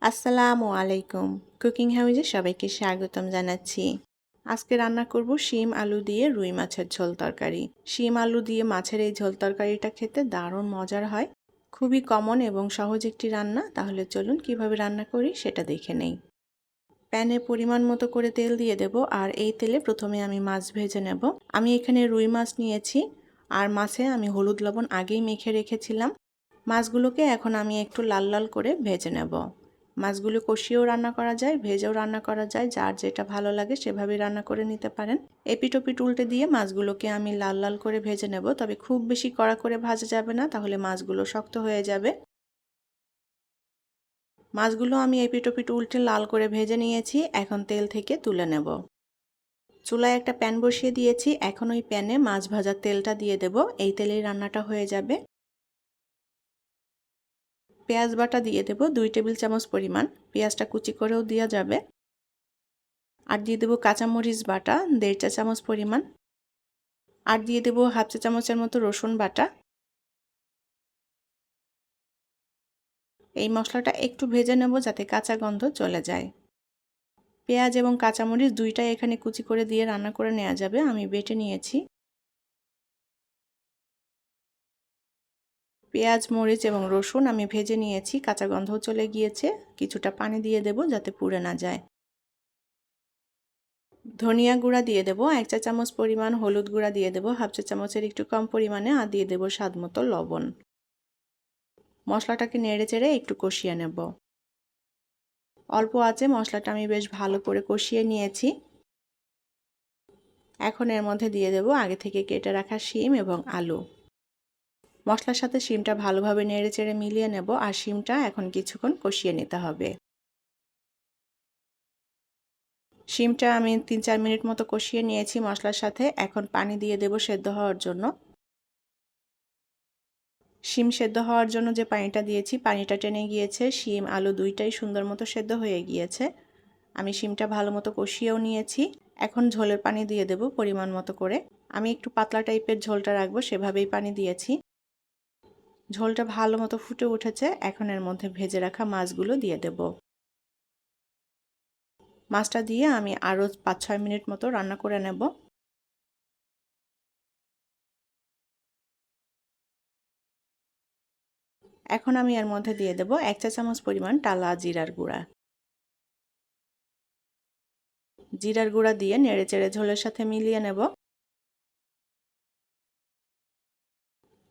আসসালামু আলাইকুম। কুকিং হাউজে সবাইকে স্বাগতম জানাচ্ছি। আজকে রান্না করব শিম আলু দিয়ে রুই মাছের ঝোল তরকারি। শিম আলু দিয়ে মাছের এই ঝোল তরকারিটা খেতে দারুণ মজার হয়। খুবই কমন এবং সহজ একটি রান্না। তাহলে চলুন কিভাবে রান্না করি সেটা দেখে নেই। প্যানে পরিমাণ মতো করে তেল দিয়ে দেব আর এই তেলে প্রথমে আমি মাছ ভেজে নেব। আমি এখানে রুই মাছ নিয়েছি আর মাছে আমি হলুদ লবণ আগেই মেখে রেখেছিলাম। মাছগুলোকে এখন আমি একটু লাল লাল করে ভেজে নেব। মাছগুলো কষিয়েও রান্না করা যায়, ভেজেও রান্না করা যায়, যার যেটা ভালো লাগে সেভাবেই রান্না করে নিতে পারেন। এপিট ওপিট উল্টে দিয়ে মাছগুলোকে আমি লাল লাল করে ভেজে নেব, তবে খুব বেশি কড়া করে ভাজা যাবে না, তাহলে মাছগুলো শক্ত হয়ে যাবে। মাছগুলো আমি এপিট ওপিট উল্টে লাল করে ভেজে নিয়েছি, এখন তেল থেকে তুলে নেব। চুলায় একটা প্যান বসিয়ে দিয়েছি, এখন ওই প্যানে মাছ ভাজার তেলটা দিয়ে দেব। এই তেলেই রান্নাটা হয়ে যাবে। পেঁয়াজ বাটা দিয়ে দেব 2 টেবিল চামচ পরিমাণ, পেঁয়াজটা কুচি করেও দেওয়া যাবে। আর দিয়ে দেব কাঁচামরিচ বাটা 1.5 চা চামচ পরিমাণ। আর দিয়ে দেব হাফ চা চামচের মতো রসুন বাটা। এই মশলাটা একটু ভেজে নেব যাতে কাঁচা গন্ধ চলে যায়। পেঁয়াজ এবং কাঁচামরিচ দুইটাই এখানে কুচি করে দিয়ে রান্না করে নেওয়া যাবে, আমি বেটে নিয়েছি। পেঁয়াজ, মরিচ এবং রসুন আমি ভেজে নিয়েছি, কাঁচা গন্ধও চলে গিয়েছে। কিছুটা পানি দিয়ে দেব যাতে পুড়ে না যায়। ধনিয়া গুঁড়া দিয়ে দেব 1 চা চামচ পরিমাণ, হলুদ গুঁড়া দিয়ে দেব হাফ চা চামচের একটু কম পরিমাণে, আর দিয়ে দেব স্বাদ মতো লবণ। মশলাটাকে নেড়ে চেড়ে একটু কষিয়ে নেব। অল্প আঁচে মশলাটা আমি বেশ ভালো করে কষিয়ে নিয়েছি। এখন এর মধ্যে দিয়ে দেব আগে থেকে কেটে রাখা শিম এবং আলু। মশলার সাথে শিমটা ভালোভাবে নেড়ে চেড়ে মিলিয়ে নেব, আর শিমটা এখন কিছুক্ষণ কষিয়ে নিতে হবে। শিমটা আমি 3-4 মিনিট মতো কষিয়ে নিয়েছি মশলার সাথে। এখন পানি দিয়ে দেব সেদ্ধ হওয়ার জন্য। শিম সেদ্ধ হওয়ার জন্য যে পানিটা দিয়েছি, পানিটা টেনে গিয়েছে, শিম আলু দুইটাই সুন্দর মতো সেদ্ধ হয়ে গিয়েছে। আমি শিমটা ভালো মতো কষিয়েও নিয়েছি। এখন ঝোলের পানি দিয়ে দেব পরিমাণ মতো করে। আমি একটু পাতলা টাইপের ঝোলটা রাখবো, সেভাবেই পানি দিয়েছি। ঝোলটা ভালো মতো ফুটে উঠেছে, এখন এর মধ্যে ভেজে রাখা মাছগুলো দিয়ে দেব। মাছটা দিয়ে আমি আরও 5-6 মিনিট মতো রান্না করে নেব। এখন আমি এর মধ্যে দিয়ে দেব 1 চা চামচ পরিমাণ টালা জিরার গুঁড়া। জিরার গুঁড়া দিয়ে নেড়েচেড়ে ঝোলের সাথে মিলিয়ে নেব।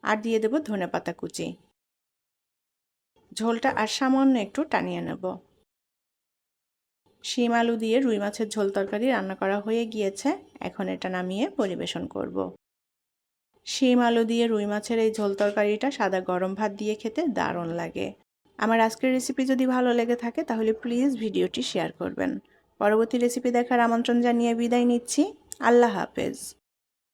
আর দিয়ে দেব ধনেপাতা কুচি। ঝোলটা আর সামান্য একটু টানিয়ে নেব। শিম আলু দিয়ে রুই মাছের ঝোল তরকারি রান্না করা হয়ে গিয়েছে, এখন এটা নামিয়ে পরিবেশন করব। শিম আলু দিয়ে রুই মাছের এই ঝোল তরকারিটা সাদা গরম ভাত দিয়ে খেতে দারুণ লাগে। আমার আজকের রেসিপি যদি ভালো লেগে থাকে তাহলে প্লিজ ভিডিওটি শেয়ার করবেন। পরবর্তী রেসিপি দেখার আমন্ত্রণ জানিয়ে বিদায় নিচ্ছি। আল্লাহ হাফেজ।